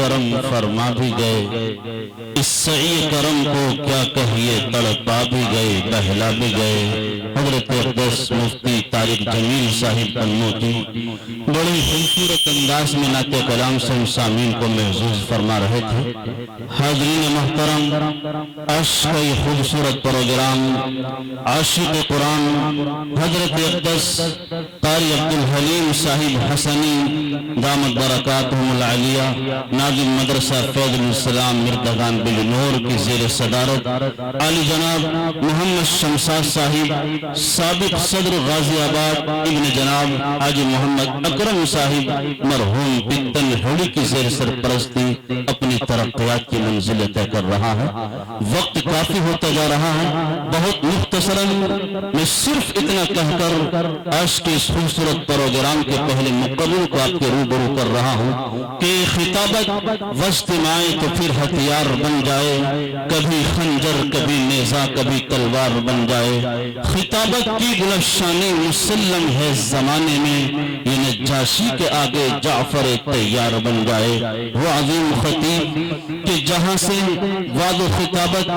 کرم فرما بھی گئے، اس سعی کرم کو کیا کہیے تڑپا بھی گئے، بہلا بھی گئے۔ حضرت اقدس مفتی طارق جمیل صاحب قنوتی بڑی خوبصورت انداز میں نعت کلام سے سامعین کو محظوظ فرما رہے تھے۔ حاضرین محترم، عشق کا یہ خوبصورت پروگرام عاشق قرآن حضرت اقدس قاری عبدالحلیم صاحب حسنی دامت برکاتہم العالیہ ناظم مدرسہ فیض الاسلام مردگان بجنور کی زیر صدارت عالی جناب محمد شمساد صاحب سابق صدر غازی آباد ابن جناب حاجی محمد اکرم صاحب مرحوم پتن ہوڑی کی زیر سرپرستی اپنی ترقیات کی منزل طے کر رہا ہے۔ وقت کافی ہوتا جا رہا ہے، بہت مختصراً میں صرف اتنا کہہ کر آج کے اس خوبصورت پروگرام کے پہلے مقرر کو آپ کے روبرو کر رہا ہوں کہ خطابت وسط میں آئے تو پھر ہتھیار بن جائے، کبھی خنجر کبھی نیزہ کبھی تلوار بن جائے۔ خطابت کی گلفشانی مسلم ہے زمانے میں، یہ نجاشی کے آگے جعفر تیار بن جائے۔ وہ عظیم خطیب کہ جہاں سے وعد و خطابت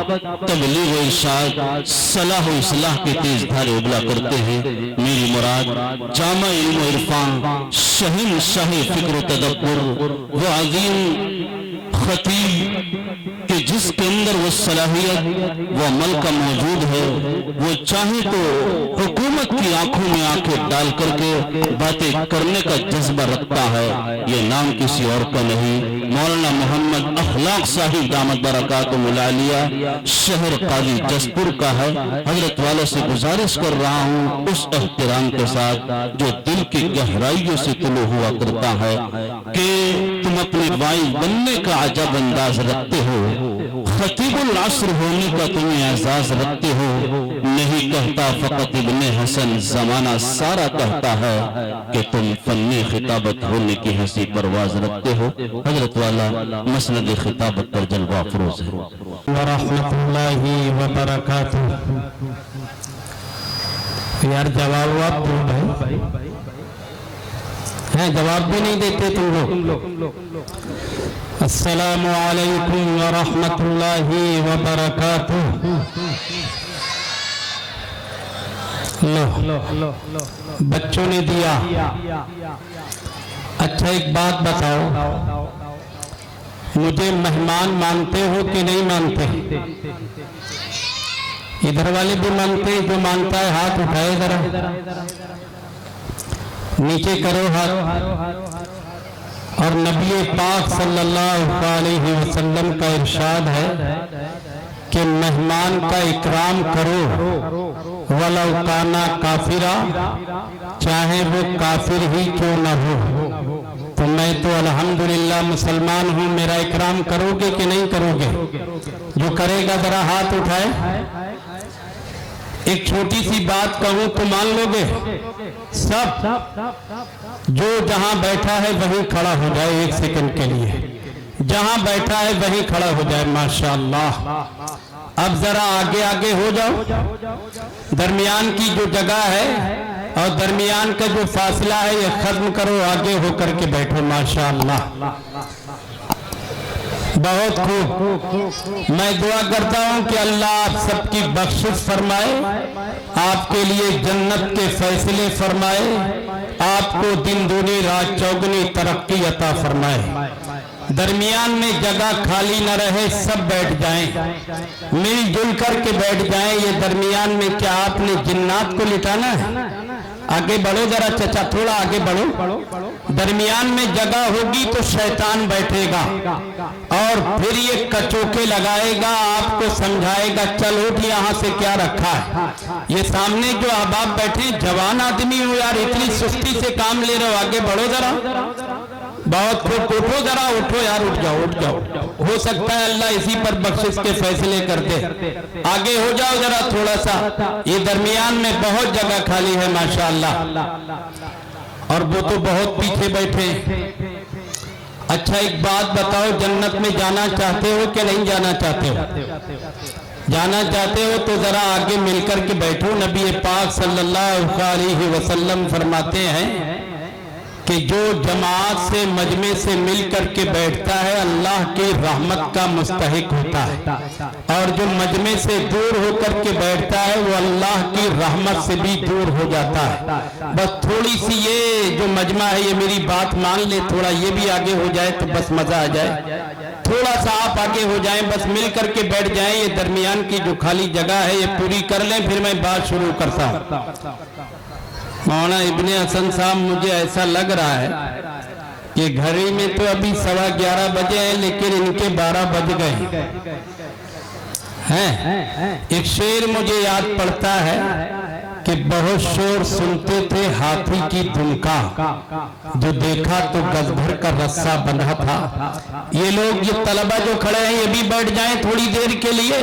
تبلیغ و ارشاد صلاح و اصلاح کے تیز دھارے ابلا کرتے ہیں، میری مراد جامع علم و عرفان شہنشاہ فکر و تدبر وہ عظیم خطیب کہ جس کے اندر وہ صلاحیت وہ عمل کا موجود ہے، وہ چاہے تو حکومت کی آنکھوں میں آنکھیں ڈال کر کے باتیں کرنے کا جذبہ رکھتا ہے۔ یہ نام کسی اور کا نہیں، مولانا محمد اخلاق صاحب دامت برکاتہم العالیہ شہر قاضی جسپور کا ہے۔ حضرت والے سے گزارش کر رہا ہوں اس احترام کے ساتھ جو دل کی گہرائیوں سے طلوع ہوا کرتا ہے کہ تم اپنے وائز بننے کا عجب انداز رکھتے ہو، خطیب العصر ہونے کا تمہیں اعزاز رکھتے ہو۔ نہیں کہتا فقط ابن حسن، زمانہ سارا کہتا ہے کہ تم فنی خطابت ہونے کی حسی پرواز رکھتے ہو۔ حضرت والا مسند خطابت پر جلوہ افروز ہے۔ ورحمت اللہ وبرکاتہ۔ یار جواب آپ دو بھائی ہیں، جواب بھی نہیں دیتے تم لوگ۔ السلام علیکم ورحمت اللہ وبرکاتہ۔ لو بچوں نے دیا۔ اچھا ایک بات بتاؤ، مجھے مہمان مانتے ہو کہ نہیں مانتے؟ ادھر والے بھی مانتے ہیں، جو مانتا ہے ہاتھ اٹھائے ذرا، نیچے کرو ہاتھ۔ اور نبی پاک صلی اللہ علیہ وسلم کا ارشاد ہے کہ مہمان کا اکرام کرو وَلَوْ كَانَ كَافِرًا، چاہے وہ کافر ہی کیوں نہ ہو۔ تو میں تو الحمدللہ مسلمان ہوں، میرا اکرام کرو گے کہ نہیں کرو گے؟ جو کرے گا ذرا ہاتھ اٹھائے۔ ایک چھوٹی سی بات کہوں تو مان لو گے؟ سب جو جہاں بیٹھا ہے وہیں کھڑا ہو جائے ایک سیکنڈ کے لیے، جہاں بیٹھا ہے وہیں کھڑا ہو جائے۔ ماشاءاللہ۔ اب ذرا آگے آگے ہو جاؤ، درمیان کی جو جگہ ہے اور درمیان کا جو فاصلہ ہے یہ ختم کرو، آگے ہو کر کے بیٹھو۔ ماشاءاللہ، بہت خوب۔ میں دعا کرتا ہوں کہ اللہ آپ سب کی بخشش فرمائے، آپ کے لیے جنت کے فیصلے فرمائے، آپ کو دن دونی رات چوگنی ترقی عطا فرمائے۔ درمیان میں جگہ خالی نہ رہے، سب بیٹھ جائیں، مل جل کر کے بیٹھ جائیں۔ یہ درمیان میں کیا آپ نے جنات کو لٹانا ہے؟ آگے بڑھو ذرا چچا، تھوڑا آگے بڑھو۔ درمیان میں جگہ ہوگی تو شیطان بیٹھے گا اور پھر یہ کچوکے لگائے گا، آپ کو سمجھائے گا چل اٹھ یہاں سے کیا رکھا ہے۔ یہ سامنے جو احباب بیٹھے جوان آدمی ہو یار، اتنی سستی سے کام لے رہے ہو، آگے بڑھو ذرا۔ بہت خوب، اٹھو ذرا، اٹھو یار، اٹھ جاؤ اٹھ جاؤ۔ ہو سکتا ہے اللہ اسی پر بخشش کے فیصلے کر دے۔ آگے ہو جاؤ ذرا تھوڑا سا، یہ درمیان میں بہت جگہ خالی ہے ماشاءاللہ، اور وہ تو بہت پیچھے بیٹھے۔ اچھا ایک بات بتاؤ، جنت میں جانا چاہتے ہو کہ نہیں جانا چاہتے ہو؟ جانا چاہتے ہو تو ذرا آگے مل کر کے بیٹھو۔ نبی پاک صلی اللہ علیہ وسلم فرماتے ہیں کہ جو جماعت سے مجمع سے مل کر کے بیٹھتا ہے اللہ کی رحمت کا مستحق ہوتا ہے، اور جو مجمع سے دور ہو کر کے بیٹھتا ہے وہ اللہ کی رحمت سے بھی دور ہو جاتا ہے۔ بس تھوڑی سی یہ جو مجمع ہے یہ میری بات مان لے، تھوڑا یہ بھی آگے ہو جائے تو بس مزہ آ جائے، تھوڑا سا آپ آگے ہو جائیں، بس مل کر کے بیٹھ جائیں، یہ درمیان کی جو خالی جگہ ہے یہ پوری کر لیں، پھر میں بات شروع کرتا ہوں۔ مولانا ابن حسن صاحب مجھے ایسا لگ رہا ہے کہ گھڑی میں تو ابھی 11:15 بجے ہیں لیکن ان کے 12 بج گئے ہیں۔ ایک شعر مجھے یاد پڑتا ہے کہ بہت شور سنتے تھے ہاتھی کی دھن کا، جو دیکھا تو گز بھر کا رسہ بندھا تھا۔ یہ لوگ یہ طلبہ جو کھڑے ہیں یہ بھی بیٹھ جائیں تھوڑی دیر کے لیے،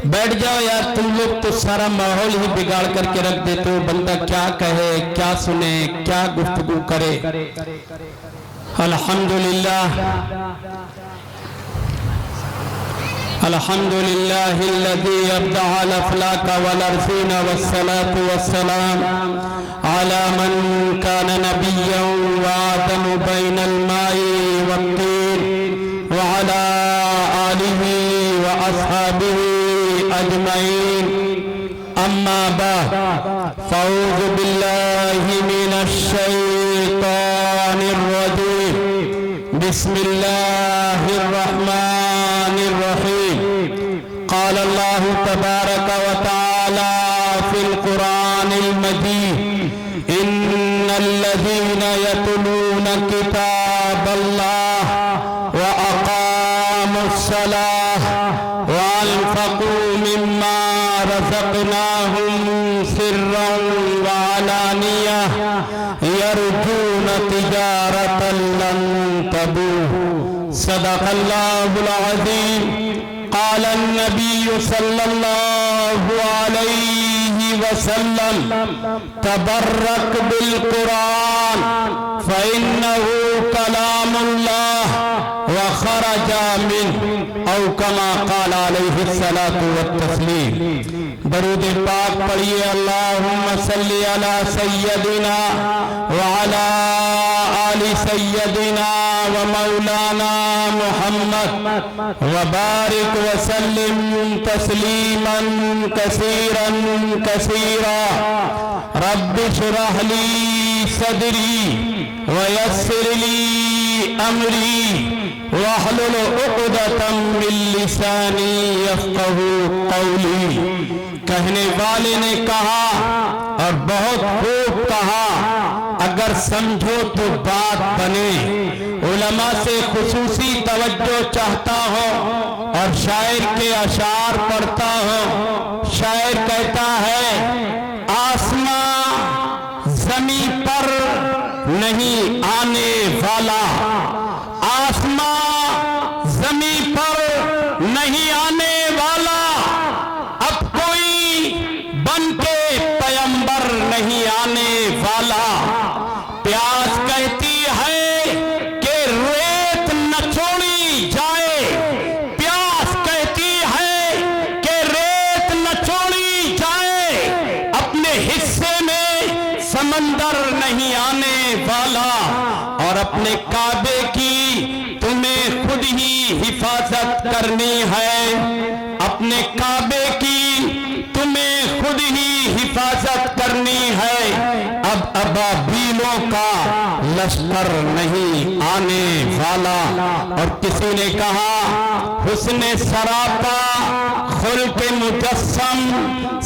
بیٹھ جاؤ یار، تم لوگ تو سارا ماحول ہی بگاڑ کر کے رکھ دیتے ہو، بندہ کیا کہے، کیا سنے، کیا گفتگو کرے۔ الحمدللہ الحمدللہ الذی ابدع الافلاک والارضین والصلاة والسلام علی من کان نبیا وآدم بین الماء والطین وعلی آلہ واصحابہ اجمعین، اما بعد فاعوذ باللہ من الشیطان الرجیم، بسم اللہ الرحمن الرحیم۔ قال اللہ تبارک و تعالی فی القرآن المجید، ان الذین یتلون کتاب اللہ واقاموا الصلاة وانفقوا مما رزقناهم سرا وعلانیہ یرجون تجارتا لن تبور، صدق اللہ العظیم۔ قال النبی صلی اللہ علیہ وسلم تبرک بالقرآن فإنه کلام اللہ وخرج منه، او کما قال علیہ الصلاة والتسلیم۔ درود پاک پڑھیے، اللہم صلی علی سیدنا وعلی آل سیدنا ومولانا محمد وبارک وسلم تسلیما کثیرا کثیرا۔ رب اشرح لی صدری ویسر لی امری واحلل عقدۃ من لسانی یفقہوا قولی۔ کہنے والے نے کہا اور بہت خوب کہا، اگر سمجھو تو بات بنے۔ علماء سے خصوصی توجہ چاہتا ہوں اور شاعر کے اشعار پڑھتا ہوں۔ شاعر کہتا ہے، آسمان زمین پر نہیں آنے والا، آسمان زمین پر نہیں آنے والا، اب کوئی بن کے پیغمبر نہیں آنے والا۔ پیاس کہتی ہے کہ ریت نہ چھوڑی جائے، پیاس کہتی ہے کہ ریت نہ چھوڑی جائے، اپنے حصے میں سمندر نہیں آنے والا، اور اپنے کعبے کی تمہیں خود ہی حفاظت کرنی ہے، اپنے کعبے کی تمہیں خود ہی حفاظت کرنی ہے۔ اب ابابیلوں کا لشکر نہیں آنے والا۔ اور کسی نے کہا، حسن سراپا خلق مجسم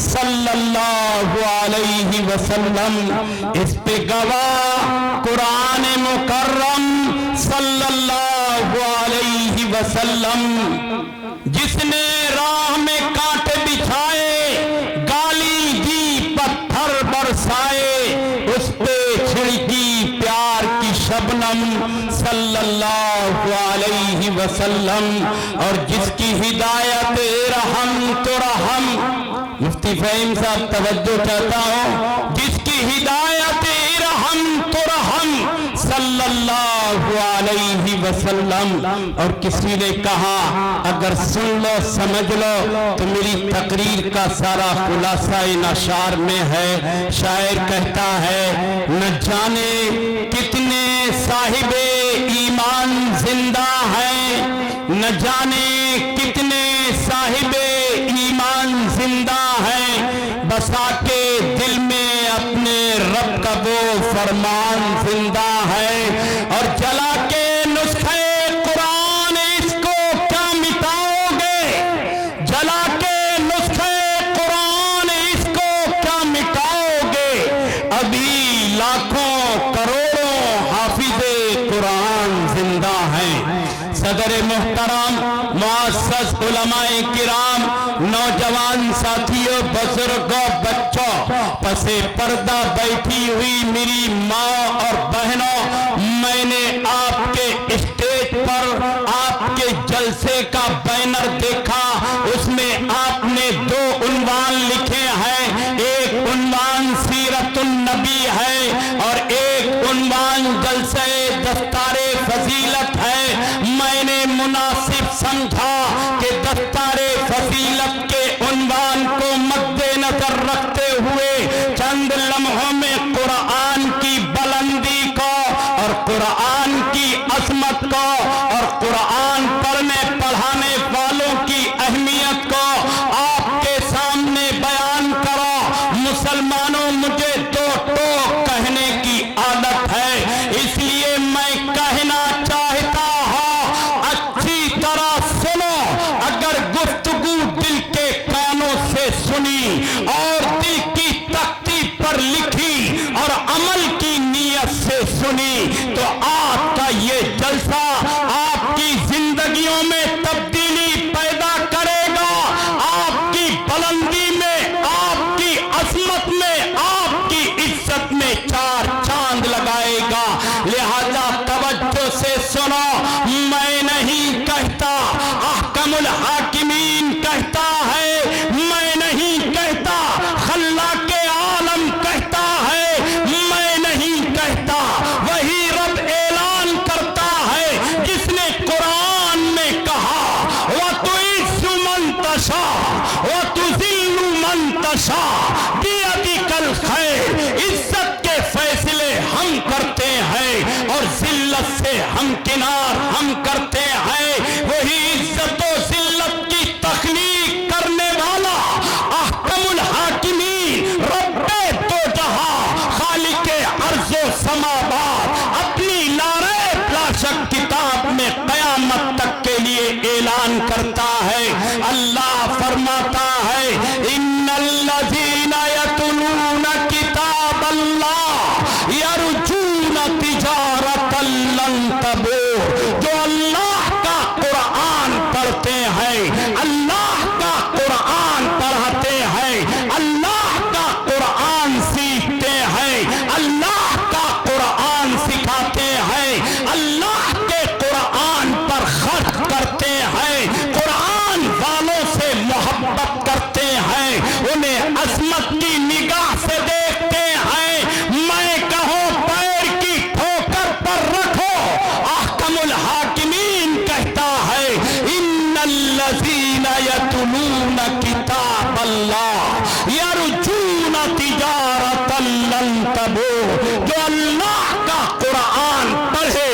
صلی اللہ علیہ وسلم، اس پہ گواہ قرآن مکرم صلی اللہ علیہ وسلم۔ جس نے راہ میں کانٹے بچھائے، گالی دی پتھر برسائے، اس پہ چھڑکی پیار کی شبنم صلی اللہ علیہ وسلم۔ اور جس کی ہدایت رحم تو رحم، مفتی فہیم صاحب توجہ چاہتا ہوں، جس کی ہدایت رحم تو رحم صلی اللہ علیہ وسلم۔ اور کسی نے کہا اگر سن لو سمجھ لو تو میری تقریر کا سارا خلاصہ ان اشعار میں ہے۔ شاعر کہتا ہے نہ جانے کتنے صاحب ایمان زندہ ہیں، نہ جانے کتنے صاحب ایمان زندہ ہیں، بسا کے دل میں اپنے رب کا وہ فرمان زندہ ہے۔ اور جلا کے نسخے قرآن اس کو کیا مٹاؤ گے، جلا کے نسخے قرآن اس کو کیا مٹاؤ گے، ابھی لاکھوں کروڑوں حافظ قرآن زندہ ہیں۔ صدر محترم، معزز علماء کرام، نوجوان ساتھیوں، بزرگوں، بچوں، پسے پردہ بیٹھی ہوئی میری ماں اور بہنوں، میں نے آپ کے اسٹیج پر آپ کے جلسے کا بینر دیکھا، اس میں آپ نے 2 عنوان لکھے ہیں، ایک عنوان سیرت النبی ہے اور ایک عنوان جلسہ دستار فضیلت ہے۔ میں نے مناسب سمجھا کہ دستار فضیلت کے عنوان کو مد نظر رکھتے ہوئے چند لمحوں میں قرآن کی بلندی کو اور قرآن کی عظمت کو اور قرآن پڑھنے پڑھانے والوں کی اہمیت کو آپ کے سامنے بیان کرو۔ مسلمانوں، مجھے 2 ٹوک کہنے کی عادت ہے، اس لیے میں کہنا چاہتا ہوں اچھی طرح سنو۔ اگر گفتگو دل کے کانوں سے سنی اور دل کی تختی پر لکھی اور عمل کی نیت سے سنی تو آپ کا یہ جلسہ آپ کی زندگیوں میں تبدیلی پیدا کرے گا، آپ کی بلندی میں، آپ کی عظمت میں، آپ کی عزت میں 4 چاند لگائے گا۔ لہذا توجہ سے سنو، میں نہیں کہتا، احکم الحاکمین کہتا ہے، میں نہیں کہتا، خلاق عالم کہتا ہے، میں نہیں کہتا، وہی رب اعلان کرتا ہے جس نے قرآن میں کہا وَتُعِزُّ مَن تَشَاءُ وَتُذِلُّ مَن تَشَاءُ بِیَدِکَ الْخَیرُ۔ عزت کے فیصلے ہم کرتے ہیں اور ذلت سے ہمکنار ہم کرتے ہیں۔ وہی عزت و ذلت کی تخلیق کرنے والا احکم الحاکمین رب دو جہاں خالق ارض و سماوات اپنی لاریب لاشک کتاب میں قیامت تک کے لیے اعلان کرتا ہے۔ اللہ فرماتا ہے ان الذین یتلون کتاب اللہ یرجون تجارتا لن تبور۔ جو اللہ کا قرآن پڑھتے ہیں، اللہ کا قرآن پڑھاتے ہیں، اللہ کا قرآن سیکھتے ہیں، اللہ کا قرآن سکھاتے ہیں، اللہ کے قرآن پر خرچ کرتے ہیں، قرآن والوں سے محبت کرتے ہیں، انہیں عظمت کی نگاہ سے دیکھتے ہیں، میں کہوں پیر کی ٹھوکر پر رکھو، احکم الحاکمین کہتا ہے ان الذین یتلون کتاب اللہ یرجون تجارتا لن تبور۔ جو اللہ کا قرآن پڑھے،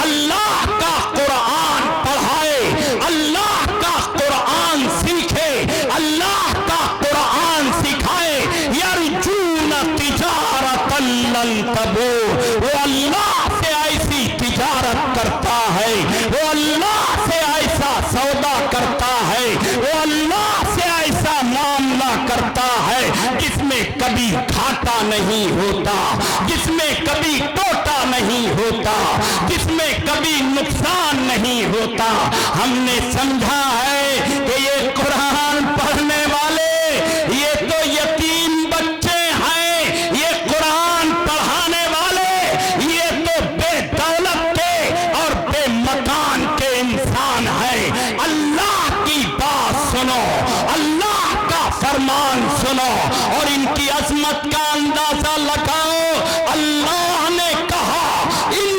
اللہ کا قرآن پڑھائے، اللہ کا قرآن سیکھے، اللہ کا قرآن سکھائے، یرجون تجارتا لن تبور، وہ اللہ سے ایسی تجارت کرتا ہے، وہ اللہ سے ایسا سودا کرتا ہے، وہ اللہ سے ایسا معاملہ کرتا ہے جس میں کبھی گھاٹا نہیں ہوتا، جس میں کبھی ٹوٹا نہیں ہوتا، جس میں کبھی نقصان نہیں ہوتا۔ ہم نے سمجھا ہے کہ یہ قرآن پڑھنے والے یہ تو یتیم بچے ہیں، یہ قرآن پڑھانے والے یہ تو بے دولت کے اور بے مکان کے انسان ہیں۔ اللہ کی بات سنو، اللہ کا فرمان سنو اور ان کی عظمت کا اندازہ لگاؤ۔ اللہ نے کہا ان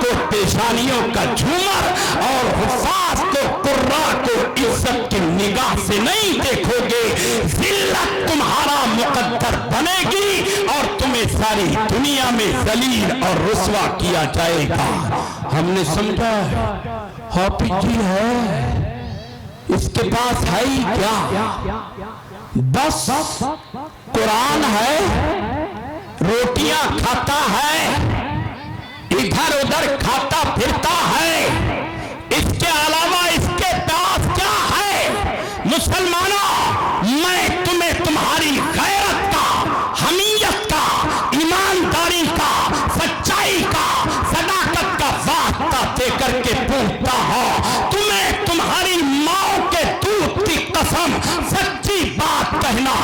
کو پیشانیوں کا جھومر اور حفاظ کو قرا کو عزت کی نگاہ سے نہیں دیکھو گے، ذلت تمہارا مقدر بنے گی اور تمہیں ساری دنیا میں ذلیل اور رسوا کیا جائے گا۔ ہم نے سمجھا حافظ جی ہے، اس کے پاس ہے ہی کیا، بس قرآن ہے، روٹیاں کھاتا ہے، ادھر ادھر کھاتا پھرتا ہے، اس کے علاوہ اس کے پاس کیا ہے؟ مسلمانوں، میں تمہیں تمہاری غیرت کا، حمیت کا، ایمانداری کا، سچائی کا، صداقت کا واسطہ دے کر کے پوچھتا ہوں، تمہیں تمہاری ماں کے دودھ کی قسم سچی بات کہنا،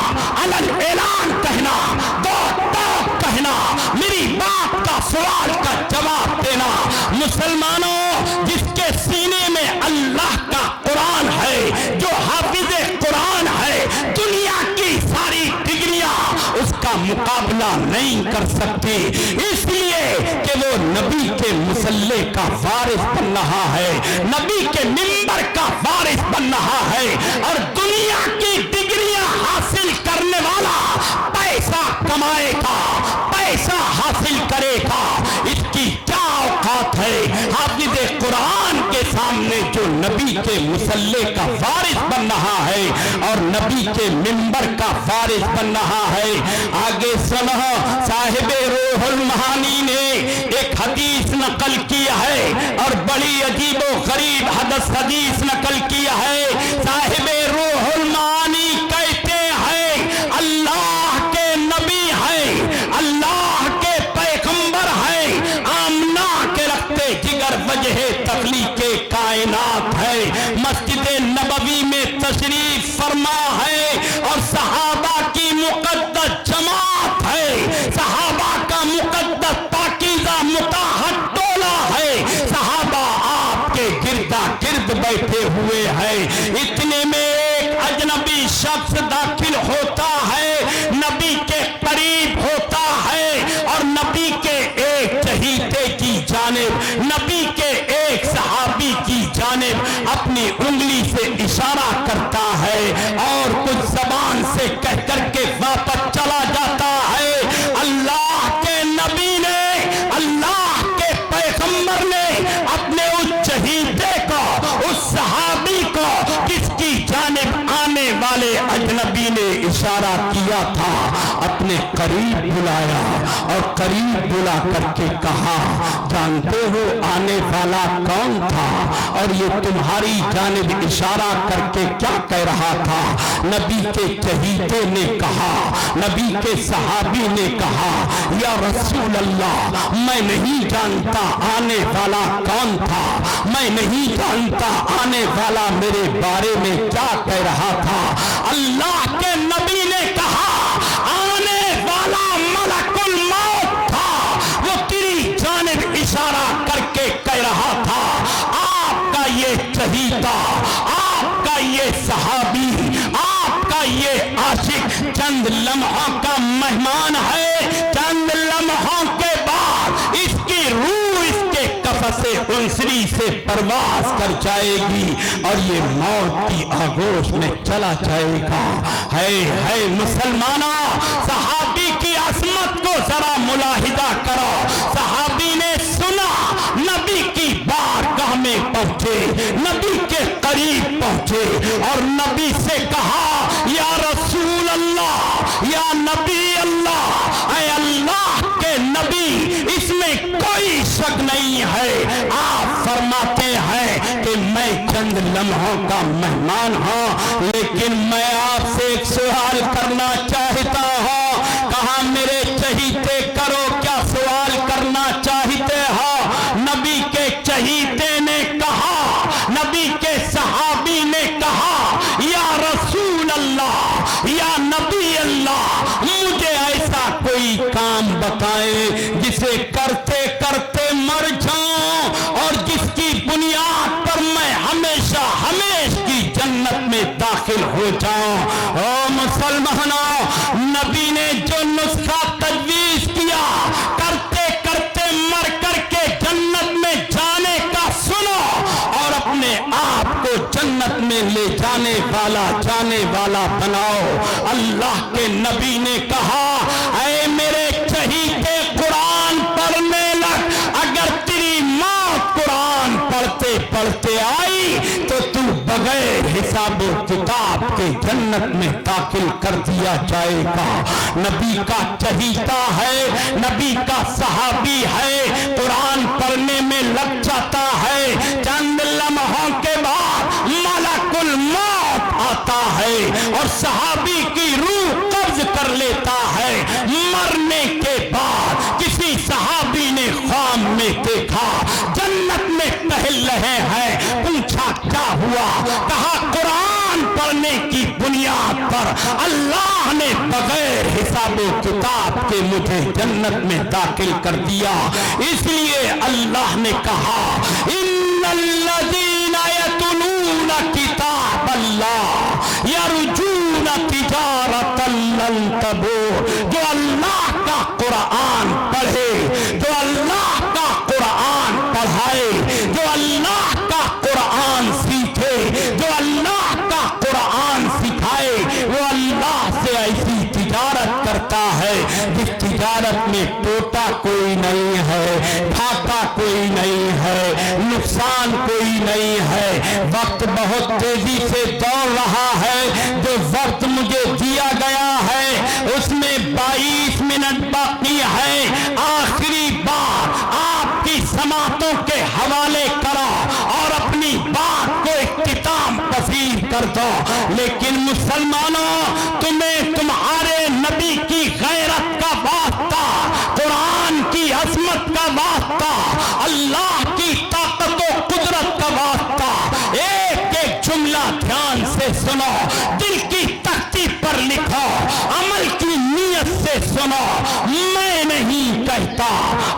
علل اعلان کہنا، دو ٹوک کہنا، میری بات کا سوال کا جواب دینا۔ مسلمانوں، جس کے سینے میں اللہ کا قرآن ہے، جو حافظ قرآن ہے، دنیا کی ساری ڈگریاں اس کا مقابلہ نہیں کر سکتی، اس لیے کہ وہ نبی کے مصلی کا وارث بن رہا ہے، نبی کے منبر کا وارث بن رہا ہے، اور دنیا کی ڈگریاں حاصل کرنے والا پیسہ کمائے گا، پیسہ حاصل کرے گا، اس کی کیا اوقات ہے؟ حافظ قرآن کے سامنے جو نبی کے مصلی کا وارث بن رہا ہے اور نبی کے منبر کا وارث بن رہا ہے۔ آگے سنو، صاحب روح المعانی نے ایک حدیث نقل کیا ہے اور بڑی عجیب و غریب حدیث نقل کیا ہے۔ صاحب روح المعانی کہتے ہیں اللہ کے نبی ہیں، اللہ کے پیغمبر ہیں، آمنہ کے رکھتے جگر وجہ تخلیق کائنات ہے، مسجد نبوی میں تشریف فرما ہے اور صحابہ کی مقدس جماعت ہے، صحابہ کا مقدس پاکیزہ مطہر ٹولہ ہے، صحابہ آپ کے گردا گرد بیٹھے ہوئے ہیں، اتنے میں ایک اجنبی شخص داخل ہوتا ہے، نبی کے قریب ہوتا ہے اور نبی کے ایک چہیتے کی جانب، نبی کے ایک صحابی کی جانب اپنی انگلی سے اشارہ کرتا ہے اور کچھ زبان سے کہہ کر کے واپس چلا جاتا ہے۔ اللہ کے نبی نے، اللہ کے پیغمبر نے اپنے اس چہیتے کو، اس صحابی کو جس کی جانب آنے والے اجنبی نے اشارہ کیا تھا، اپنے قریب بلایا اور قریب بلا کر کے کہا، جانتے ہو آنے والا کون تھا اور یہ تمہاری جانب اشارہ کر کے کیا کہہ رہا تھا؟ نبی کے چہیتے نے کہا، نبی کے صحابی نے کہا، یا رسول اللہ، میں نہیں جانتا آنے والا کون تھا، میں نہیں جانتا آنے والا میرے بارے میں کیا کہہ رہا تھا۔ اللہ کے نبی نے کہا، آنے والا ملک الموت تھا، وہ تیری جانب اشارہ کر کے کہہ رہا تھا، آپ کا یہ چہیتا، آپ کا یہ صحابی، آپ کا یہ عاشق چند لمحوں کا مہمان ہے، چند لمحوں کے بعد اس کی روح اس کے قفس انسری سے پرواز کر جائے گی اور یہ موت کی آغوش میں چلا جائے گا۔ ہے مسلمانوں، صحابی کی عظمت کو ذرا ملاحظہ کرو۔ صحابی نے سنا، نبی کی بارگاہ میں پہنچے، نبی کے قریب پہنچے اور نبی سے کہا، یا رسول اللہ، یا نبی اللہ، اے اللہ کے نبی، اس میں کوئی شک نہیں ہے، آپ فرماتے ہیں کہ میں چند لمحوں کا مہمان ہوں، لیکن میں آپ سے ایک سوال کرنا چاہتا ہوں۔ کہا میرے چہیتے کرو، کیا سوال کرنا چاہتے ہو؟ نبی کے چہیتے نے کہا، نبی کے صحابی نے کہا، یا رسول اللہ، یا نبی اللہ، مجھے ایسا کوئی کام بتائیں جسے کرتے کرتے مر جاؤں اور جس کی بنیاد پر میں ہمیشہ کی جنت میں داخل ہو جاؤں۔ او مسلمانوں، نبی نے جو نسخہ تجویز کیا، کرتے کرتے مر کر کے والا جانے والا بناؤ۔ اللہ کے نبی نے کہا اے میرے چہیتے قرآن پڑھنے لگ، اگر تیری ماں قرآن پڑھتے پڑھتے آئی تو تو بغیر حساب و کتاب کے جنت میں داخل کر دیا جائے گا۔ نبی کا چہیتا ہے، نبی کا صحابی ہے، قرآن پڑھنے میں لگ جاتا ہے، چند لمحوں کے بعد ملک الموت آتا ہے اور صحابی کی روح قبض کر لیتا ہے۔ مرنے کے بعد کسی صحابی نے خواب میں دیکھا جنت میں ٹہل رہے ہیں، پوچھا کیا ہوا؟ کہا قرآن پڑھنے کی بنیاد پر اللہ نے بغیر حساب و کتاب کے مجھے جنت میں داخل کر دیا۔ اس لیے اللہ نے کہا ان الذین یتلون کتاب اللہ یرجون تجارتا لن تبور، جو اللہ کا قرآن پڑھے، جو اللہ کا قرآن پڑھائے، جو اللہ کا قرآن سیکھے، جو اللہ کا قرآن سکھائے، وہ اللہ سے ایسی تجارت کرتا ہے جس تجارت میں ٹوٹا کوئی نہیں ہے، گھاٹا کوئی نہیں ہے، نقصان کوئی نہیں ہے۔ وقت بہت تیزی سے دوڑ رہا ہے، جو وقت مجھے دیا گیا ہے اس میں 22 منٹ باقی ہے۔ آخری بار آپ کی سماعتوں کے حوالے کرو اور اپنی بات کو اختتام پذیر کر دو۔ لیکن مسلمانوں، تمہیں تمہارے نبی کی غیرت کا واسطہ، قرآن کی عظمت کا واسطہ، اللہ کی طاقت و قدرت کا واسطہ، ایک ایک جملہ دھیان سے سنو، دل کی تختی پر لکھو، عمل کی نیت سے سنو۔ میں نہیں کہتا،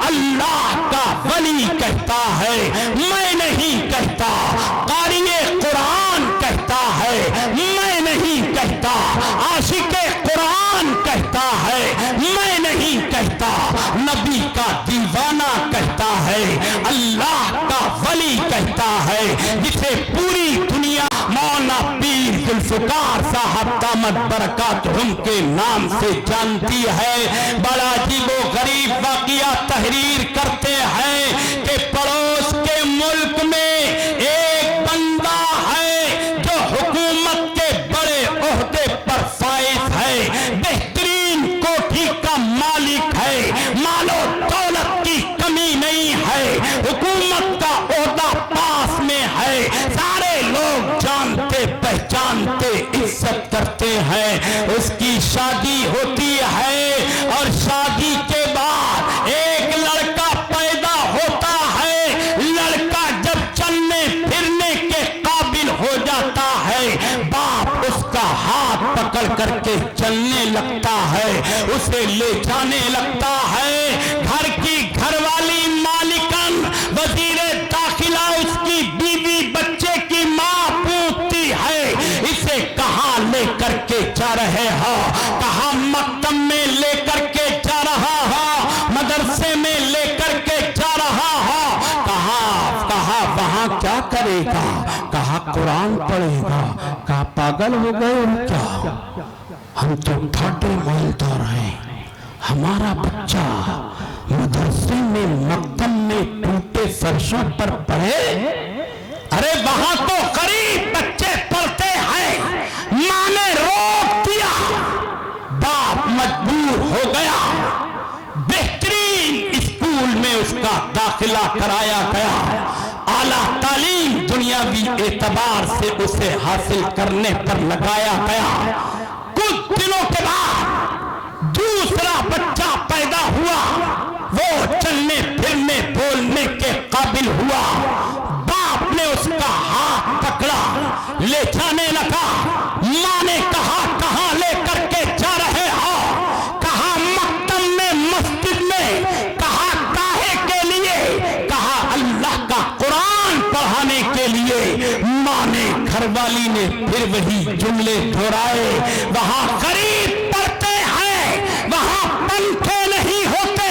اللہ کا ولی کہتا ہے، میں نہیں کہتا، قاری قرآن کہتا ہے، میں نہیں کہتا، عاشق قرآن کہتا ہے، میں نہیں کہتا، نبی کا دیوانہ کہتا ہے، اللہ کا ولی کہتا ہے، جسے پوری دنیا مولانا پیر ذوالفقار صاحب دامت برکاتہم کے نام سے جانتی ہے۔ بڑا عجیب و غریب واقعہ تحریر کرتے ہیں کہ پڑوس کے ملک میں ایک بندہ ہے جو حکومت کے بڑے عہدے پر فائز ہے، بہترین کوٹھی کا مالک ہے، مال و دولت کی کمی نہیں ہے، حکومت کا عہدہ پاس میں ہے، سارے لوگ جانتے پہچانتے عزت کرتے ہیں۔ اس کی شادی ہوتی ہے اور شادی کے بعد ایک لڑکا پیدا ہوتا ہے۔ لڑکا جب چلنے پھرنے کے قابل ہو جاتا ہے، باپ اس کا ہاتھ پکڑ کر کے چلنے لگتا ہے، اسے لے جانے لگتا ہے۔ گھر کی گھر والی مالکن، وزیر داخلہ، اس کی بیوی، بچے کی ماں پوچھتی ہے اسے کہاں لے کر کے جا رہے ہو؟ کہاں مکتب میں لے کر کے جا رہا ہو، مدرسے میں لے کر کے جا رہا ہو؟ کہا وہاں کیا کرے گا؟ کہا قرآن پڑھے گا۔ کہا پاگل ہو گئے کیا؟ ہم تو ٹھاٹے مالدار ہیں، ہمارا بچہ مدرسے میں مکتب میں ٹوٹے فرشوں پر پڑھے؟ ارے وہاں تو غریب بچے پڑھتے ہیں، ماں نے روک دیا، باپ مجبور ہو گیا، بہترین اسکول میں اس کا داخلہ کرایا گیا، اعلیٰ تعلیم دنیاوی اعتبار سے اسے حاصل کرنے پر لگایا گیا۔ کچھ دنوں کے بعد دوسرا بچہ پیدا ہوا، وہ چلنے پھرنے بولنے کے قابل ہوا، باپ نے اس کا ہاتھ پکڑا، لے جانے لگا۔ ماں نے کہا کہاں لے کر کے جا رہے ہو؟ کہا مکتب میں، مسجد میں۔ کہا کاہے کے لیے؟ کہا اللہ کا قرآن پڑھانے کے لیے۔ ماں نے، گھر والی نے پھر وہی جملے دہرائے، وہاں غریب پڑھتے ہیں، وہاں پنکھے نہیں ہوتے،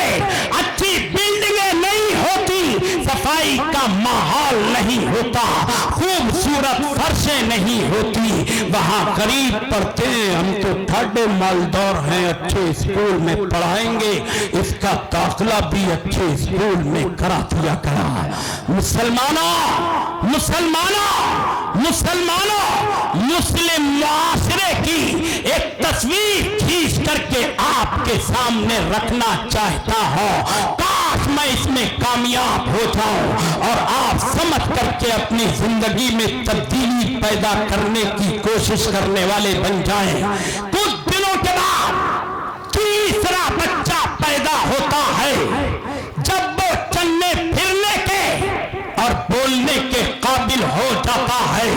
اچھی بلڈنگیں نہیں ہوتی، صفائی صفائی کا ماحول نہیں ہوتا، خوبصورت فرشیں نہیں ہوتی، وہاں غریب پڑھتے ہیں، ہم تو ٹھاڈے مالدار ہیں، اچھے اسکول میں پڑھائیں گے، اس کا داخلہ بھی اچھے اسکول میں کرا دیا گیا۔ مسلمانوں، مسلم معاشرے کی ایک تصویر کھینچ کر کے آپ کے سامنے رکھنا چاہتا ہوں، کاش میں اس میں کامیاب ہو جاؤں اور آپ سمجھ کر کے اپنی زندگی میں تبدیلی پیدا کرنے کی کوشش کرنے والے بن جائیں۔ کچھ دنوں کے بعد تیسرا بچہ پیدا ہوتا ہے، جب وہ چلنے پھرنے کے اور بولنے کے قابل ہو جاتا ہے،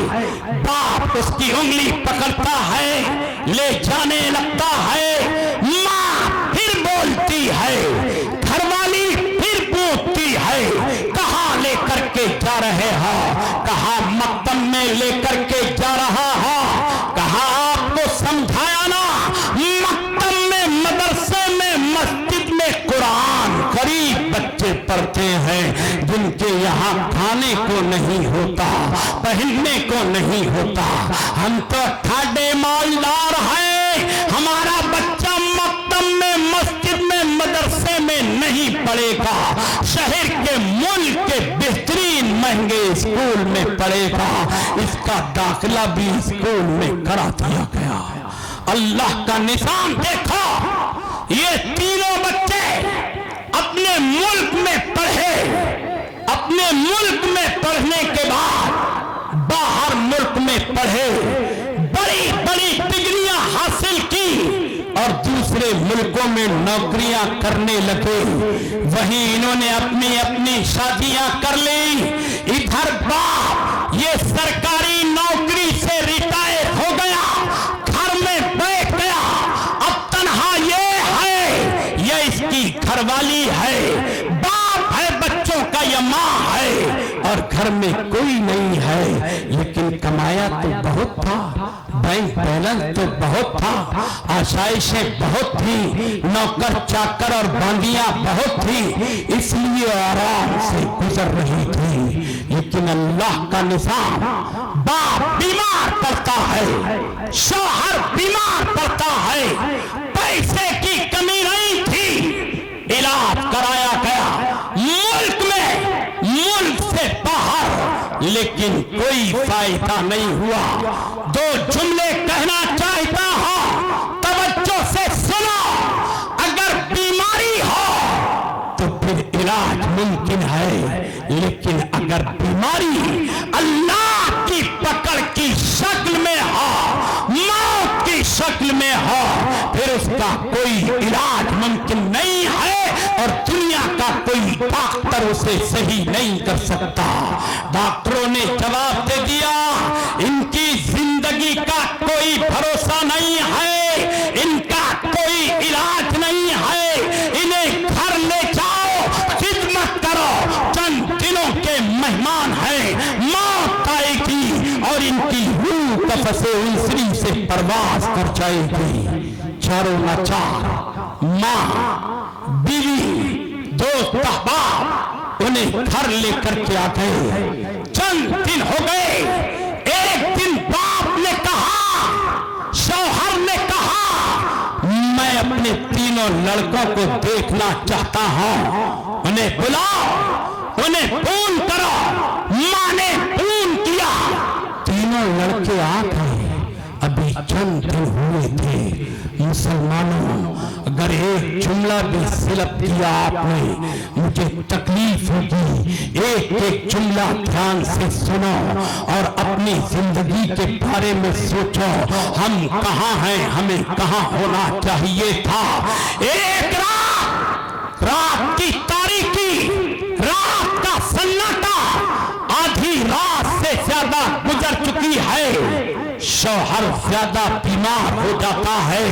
باپ اس کی انگلی پکڑتا ہے، لے جانے لگتا ہے، ماں پھر بولتی ہے، گھر والی پھر پوچھتی ہے کہاں لے کر کے جا رہے ہو، کہاں مکتب میں لے کر کے جا رہا ہو، کہاں آپ کو سمجھایا نا، مکتب میں، مدرسے میں، مسجد میں قرآن غریب بچے پڑھتے ہیں جن کے یہاں کھانے کو نہیں ہوتا، پہننے کو نہیں ہوتا، ہم تو ٹھاڈے مالدار ہیں، ہمارا بچہ مکتب میں، مسجد میں، مدرسے میں نہیں پڑھے گا، شہر کے ملک کے بہترین مہنگے اسکول میں پڑھے گا، اس کا داخلہ بھی اسکول میں کرا دیا گیا۔ اللہ کا نظام دیکھو، یہ تینوں بچے اپنے ملک میں پڑھے، اپنے ملک میں پڑھنے کے بعد باہر ملک میں پڑھے، بڑی بڑی ڈگریاں حاصل کی اور دوسرے ملکوں میں نوکریاں کرنے لگے، وہیں انہوں نے اپنی شادیاں کر لی، ادھر باپ یہ سرکاری نوکری سے ریٹائر ہو گیا، گھر میں بیٹھ گیا، اب تنہا یہ ہے، یہ اس کی گھر والی ہے، باپ ہے بچوں کا، یہ ماں ہے، اور گھر میں کوئی نہیں ہے، لیکن کمایا تو بہت تھا، بینک بیلنس تو بہت تھا، آسائشیں بہت تھی، نوکر چاکر اور باندیاں بہت تھی، اس لیے آرام سے گزر رہی تھی، لیکن اللہ کا نظام، باپ بیمار پڑتا ہے، شوہر بیمار پڑتا ہے، پیسے کی کمی نہیں تھی، علاج کرایا گیا ملک میں، ملک سے باہر، لیکن کوئی فائدہ نہیں ہوا۔ دو جملے کہنا چاہتا ہوں، توجہ سے سنو، اگر بیماری ہو تو پھر علاج ممکن ہے، لیکن اگر بیماری اللہ کی پکڑ کی شکل میں ہو، موت کی شکل میں ہو، پھر اس کا کوئی علاج ممکن نہیں ہے، اور دنیا کا کوئی ڈاکٹر اسے صحیح نہیں کر سکتا۔ ڈاکٹروں نے جواب دے دیا، ان کی زندگی کا کوئی بھروسہ نہیں ہے، ان کا کوئی علاج نہیں ہے، انہیں گھر لے جاؤ، خدمت کرو، چند دنوں کے مہمان ہیں، موت آئے گی اور ان کی روح قفس انسری سے پرواز کر جائے گی۔ چاروں ناچار، ماں، بیوی، دوست، احباب انہیں گھر لے کر کے آ گئے، چند دن ہو گئے، ایک دن باپ نے کہا، شوہر نے کہا، میں اپنے تینوں لڑکوں کو دیکھنا چاہتا ہوں، انہیں بلاؤ، انہیں فون کرو۔ ماں نے فون کیا، تینوں لڑکے آ گئے، ابھی چند دن ہوئے تھے۔ مسلمانوں، اگر ایک جملہ بھی سلپ کیا آپ نے، مجھے تکلیف ہوگی، ایک ایک جملہ دھیان سے سنو اور اپنی زندگی کے بارے میں سوچو، ہم کہاں ہیں، ہمیں کہاں ہونا چاہیے تھا۔ ایک رات کی تاریکی، رات کا سناٹا، آدھی رات سے زیادہ گزر چکی ہے، شوہر زیادہ بیمار ہو جاتا ہے،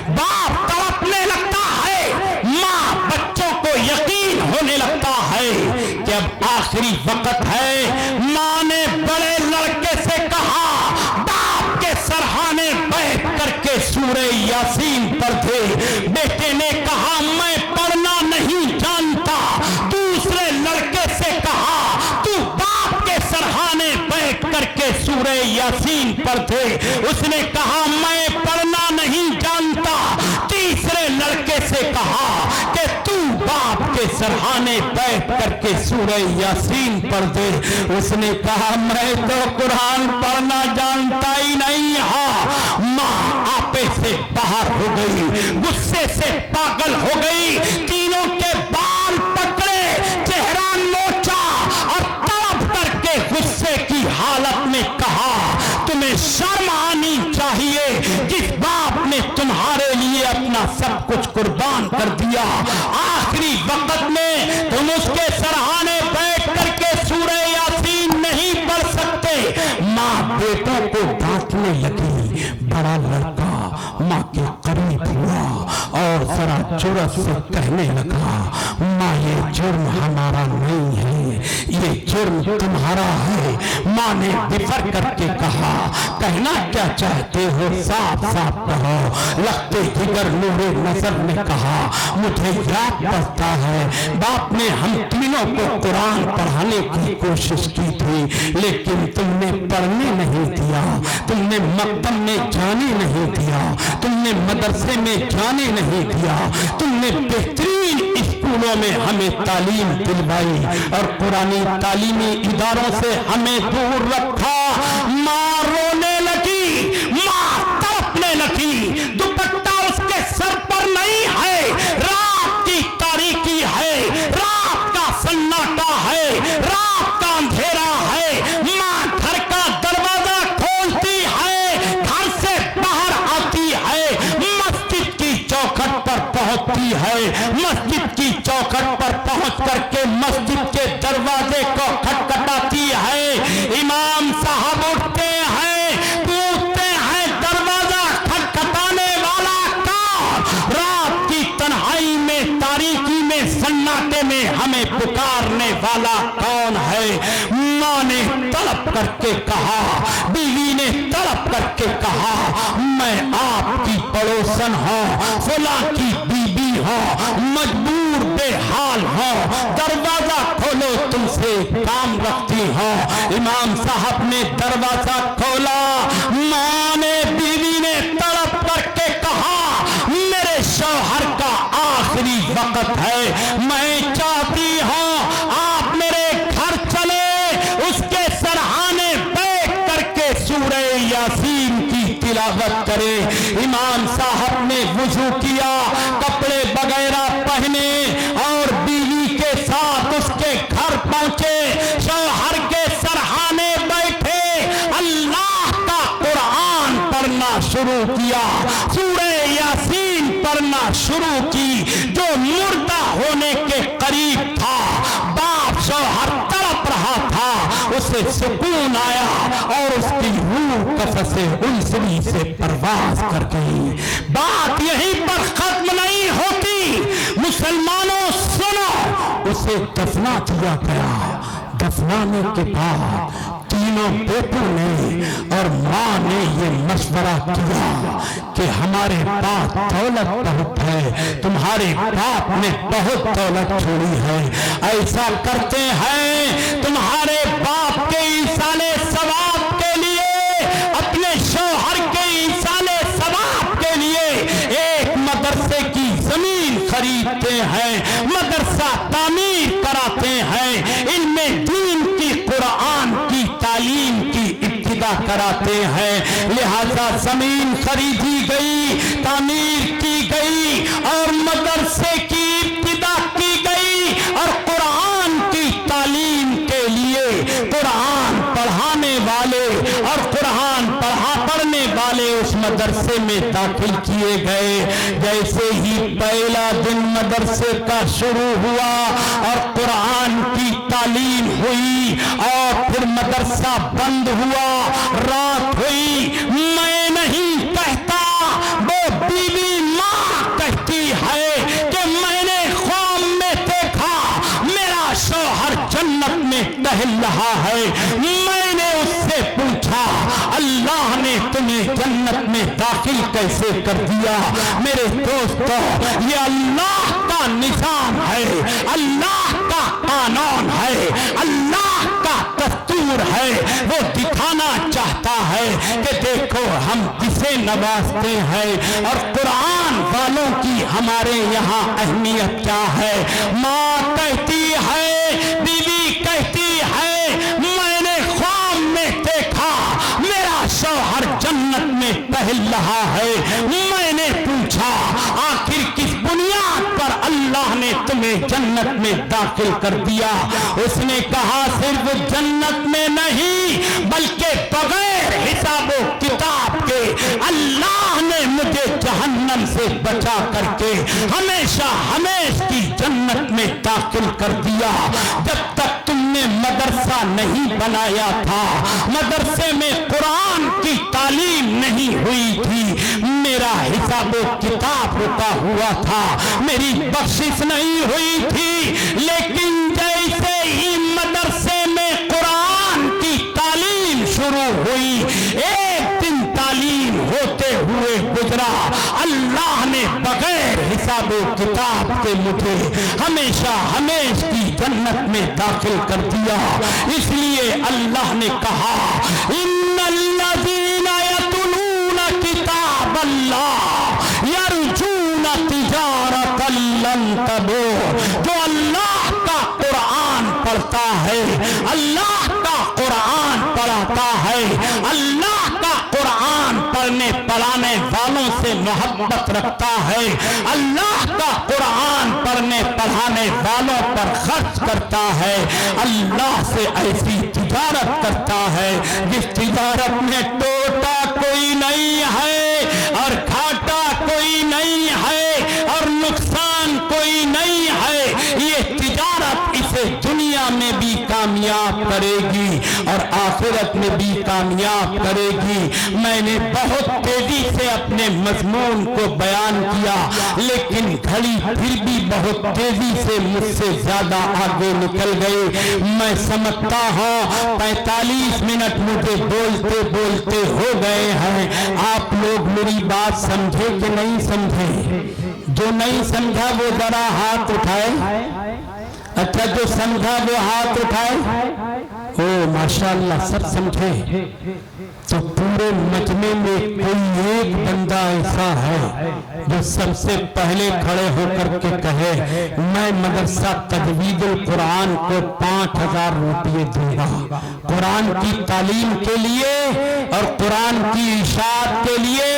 باپ تڑپنے لگتا ہے، ماں بچوں کو یقین ہونے لگتا ہے کہ اب آخری وقت ہے۔ ماں نے بڑے لڑکے سے کہا، باپ کے سرہانے بیٹھ کر کے سورہ یاسین پڑھے، بیٹے نے کہا میں پڑھنا نہیں جانتا، دوسرے لڑکے سے کہا سورہ یاسین پڑھتے. اس نے کہا میں پڑھنا نہیں جانتا. تیسرے لڑکے سے کہا کہ تو باپ کے سرہانے بیٹھ کر کے سورہ یاسین پڑھ دے. اس نے کہا میں تو قرآن پڑھنا جانتا ہی نہیں ہاں. ماں آپے سے باہر ہو گئی, غصے سے پاگل ہو گئی, تینوں کے بال پکڑے, چہرہ نوچا اور تڑپ کر کے غصے کی حالت میں کہا تمہیں شرم آنی چاہیے جس باپ نے تمہارے لیے اپنا سب کچھ قربان کر دیا, آخری وقت میں تم اس کے سرہانے بیٹھ کر کے سورہ یاسین نہیں پڑھ سکتے. ماں بیٹوں کو ڈانٹنے لگی. بڑا لڑکا ماں کے قریب ہوا اور ذرا جرأت سے کہنے لگا ماں یہ جرم ہمارا نہیں ہے, یہ جرم تمہارا ہے. ماں نے بفر کر کے کہا کہنا کیا چاہتے ہو, صاف صاف کہو. لختے جگر نور نظر نے کہا مجھے یاد پڑتا ہے باپ نے ہم تینوں کو قرآن پڑھانے کی کوشش کی تھی لیکن تم نے پڑھنے نہیں دیا, تم نے مکتب میں جانے نہیں دیا, تم نے مدرسے میں جانے نہیں دیا, تم نے بہترین اسکولوں میں ہمیں تعلیم دلوائی اور قرآنی تعلیمی اداروں سے ہمیں دور رکھا. ماں رونے لگی, ماں تڑپنے لگی. دوپٹہ اس کے سر پر نہیں ہے, رات کی تاریکی ہے, رات کا سناٹا ہے, رات کا اندھیرا ہے. ماں گھر کا دروازہ کھولتی ہے, گھر سے باہر آتی ہے, مسجد کی چوکھٹ پر پہنچتی ہے, مسجد کی چوکھٹ پر پہنچ کر کے مسجد کے دروازے کو کھٹکھٹاتی ہے. امام صاحب اٹھتے ہیں, پوچھتے ہیں دروازہ کھٹکھٹانے والا کون, رات کی تنہائی میں تاریکی میں سناٹے میں ہمیں پکارنے والا کون ہے. ماں نے تڑپ کر کے کہا, بیوی نے تڑپ کر کے کہا میں آپ کی پڑوسن ہوں, فلاں کی بیوی ہوں, مجبور بے حال ہوں, دروازہ کھولو تم سے کام رکھتی ہوں. امام صاحب نے دروازہ کھولا. ماں نے بیوی نے تڑپ کر کے کہا میرے شوہر کا آخری وقت ہے, میں چاہتی ہوں آپ میرے گھر چلے, اس کے سرہانے بیٹھ کر کے سورہ یاسین کی تلاوت کرے. امام صاحب نے وضو کیا, کپڑے وغیرہ پہنے اور بیوی کے ساتھ اس کے گھر پہنچے, شوہر کے سرہانے بیٹھے, اللہ کا قرآن پڑھنا شروع کیا, سورہ یاسین پڑھنا شروع کی. جو مردہ ہونے کے قریب تھا, باپ شوہر تڑپ رہا تھا, اسے سکون آیا اور اس کی روح قفس انسوی سے پرواز کر گئی. بات یہیں پر ختم نہیں ہوتی مسلمانوں, سنو. اسے دفنا دیا گیا. دفنانے کے بعد تینوں بیٹوں نے اور ماں نے یہ مشورہ کیا کہ ہمارے پاس دولت بہت ہے, تمہارے باپ نے بہت دولت چھوڑی ہے, ایسا کرتے ہیں تمہارے باپ کے ایصال ثواب کے لیے, اپنے شوہر کے ایصال ثواب کے لیے ایک مدرسے کی زمین خریدتے ہیں, مدرسہ تعمیر کراتے ہیں, علم دین کی قرآن کی تعلیم کی ابتدا کراتے ہیں. لہذا زمین خریدی گئی, تعمیر کی گئی اور مدرسے کی ابتدا کی گئی اور قرآن کی تعلیم کے لیے قرآن پڑھانے والے اور قرآن پڑھنے والے اس مدرسے میں داخل کیے گئے. جیسے ہی پہلا دن مدرسے کا شروع ہوا اور قرآن کی تعلیم ہوئی اور پھر مدرسہ بند ہوا, رات ہوئی, میں نہیں کہتا, وہ بیوی ماں کہتی ہے کہ میں نے خواب میں دیکھا میرا شوہر جنت میں ٹہل رہا ہے. میں نے اس سے پوچھا اللہ نے تمہیں جنت میں داخل کیسے کر دیا؟ میرے دوستو, یہ اللہ کا نظام ہے, اللہ کا قانون ہے, اللہ کا دستور ہے. وہ دکھانا چاہتا بتاتا ہے کہ دیکھو ہم کسے نوازتے ہیں اور قرآن والوں کی ہمارے یہاں اہمیت کیا ہے۔ ماں کہتی ہے، بیوی کہتی ہے، میں نے خواب میں دیکھا میرا شوہر جنت میں ٹہل رہا ہے۔ میں نے پوچھا آخر کس بنیاد پر اللہ نے تمہیں جنت میں داخل کر دیا؟ اس نے کہا صرف جنت میں نہیں بلکہ بغیر حساب و کتاب کے اللہ نے مجھے جہنم سے بچا کر کے ہمیشہ ہمیشہ کی جنت میں داخل کر دیا۔ جب تک تم نے مدرسہ نہیں بنایا تھا، مدرسے میں قرآن کی تعلیم نہیں ہوئی تھی، میرا حساب و کتاب رکا ہوا تھا، میری بخشش نہیں ہوئی تھی، لیکن جیسے ہی مدرسے میں قرآن کی تعلیم شروع ہوئی، ایک دن تعلیم ہوتے ہوئے گزرا، اللہ نے بغیر حساب و کتاب کے مجھے ہمیشہ ہمیشہ کی جنت میں داخل کر دیا۔ اس لیے اللہ نے کہا ان الذین یتلون کتاب اللہ یرجون تجارتا لن تبور، جو اللہ کا قرآن پڑھتا ہے، اللہ کا قرآن پڑھاتا ہے، اللہ کا قرآن پڑھنے پڑھانے والوں سے محبت رکھتا ہے، اللہ کا قرآن پڑھنے پڑھانے والوں پر خرچ کرتا ہے، اللہ سے ایسی تجارت کرتا ہے جس تجارت میں ٹوٹا کوئی نہیں ہے اور گھاٹا کوئی نہیں ہے اور نقصان کوئی نہیں ہے، یہ تجارت اسے دنیا میں بھی کامیاب کرے گی اور آخرت میں بھی کامیاب کرے گی۔ میں نے بہت تیزی سے اپنے مضمون کو بیان کیا، لیکن گھڑی پھر بھی بہت تیزی سے مجھ سے زیادہ آگے نکل گئی۔ میں سمجھتا ہوں 45 منٹ مجھے بولتے بولتے ہو گئے ہیں۔ آپ لوگ میری بات سمجھے کہ نہیں سمجھے؟ جو نہیں سمجھا وہ ذرا ہاتھ اٹھائے۔ اچھا جو سمجھا وہ ہاتھ اٹھائے۔ او ماشاءاللہ سب سمجھے۔ تو پورے مجمع میں کوئی ایک بندہ ایسا ہے جو سب سے پہلے کھڑے ہو کر کے کہے میں مدرسہ تجوید القرآن کو 5000 روپے دوں گا، قرآن کی تعلیم کے لیے اور قرآن کی اشاعت کے لیے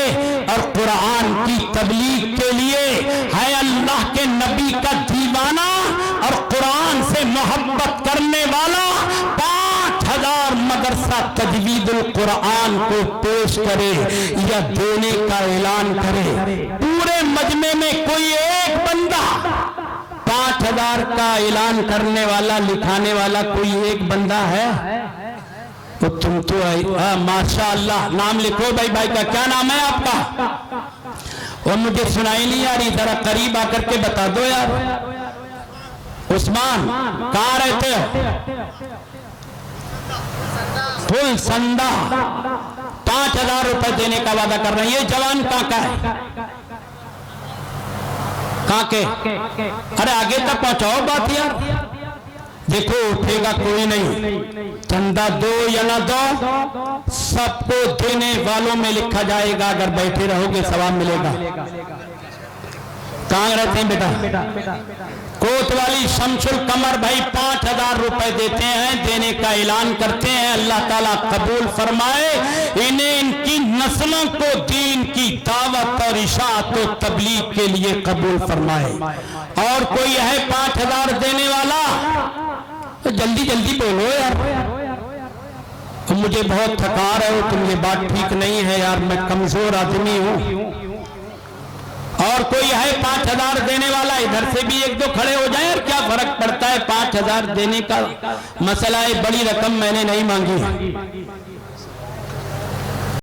اور قرآن کی تبلیغ کے لیے، ہے اللہ کے نبی کا دیوانہ اور قرآن سے محبت کرنے والا 5000 مدرسہ تجوید القرآن کو پیش کرے یا دینے کا اعلان کرے۔ پورے مجمع میں کوئی ایک بندہ 5000 کا اعلان کرنے والا، لکھانے والا کوئی ایک بندہ ہے؟ تو تم تو ماشاءاللہ نام لکھو بھائی کا کیا نام ہے آپ کا؟ اور مجھے سنائی نہیں آ رہی، ذرا قریب آ کر کے بتا دو یار۔ عثمان کہاں رہتے ہو؟ فل سندہ 5000 روپے دینے کا وعدہ کر رہے ہیں۔ یہ جوان کہاں کا ہے؟ کہاں کے؟ ارے آگے تک پہنچاؤ بات یار۔ دیکھو اٹھے گا کوئی نہیں، چندہ دو یا نہ دو سب کو دینے والوں میں لکھا جائے گا، اگر بیٹھے رہو گے ثواب ملے گا۔ کہاں رہتے ہیں بیٹا؟ کوت والی شمس القمر بھائی 5000 روپے دیتے ہیں، دینے کا اعلان کرتے ہیں، اللہ تعالیٰ قبول فرمائے انہیں، ان کی نسلوں کو دین کی دعوت اور اشاعت و تبلیغ کے لیے قبول فرمائے۔ اور کوئی ہے 5000 دینے والا؟ تو جلدی جلدی بولو یار، مجھے بہت تھکا رہے ہو تم، یہ بات ٹھیک نہیں ہے یار، میں کمزور آدمی ہوں۔ اور کوئی ہے 5000 دینے والا؟ ادھر سے بھی ایک دو کھڑے ہو جائیں، اور کیا فرق پڑتا ہے 5000 دینے کا مسئلہ ہے، بڑی رقم میں نے نہیں مانگی۔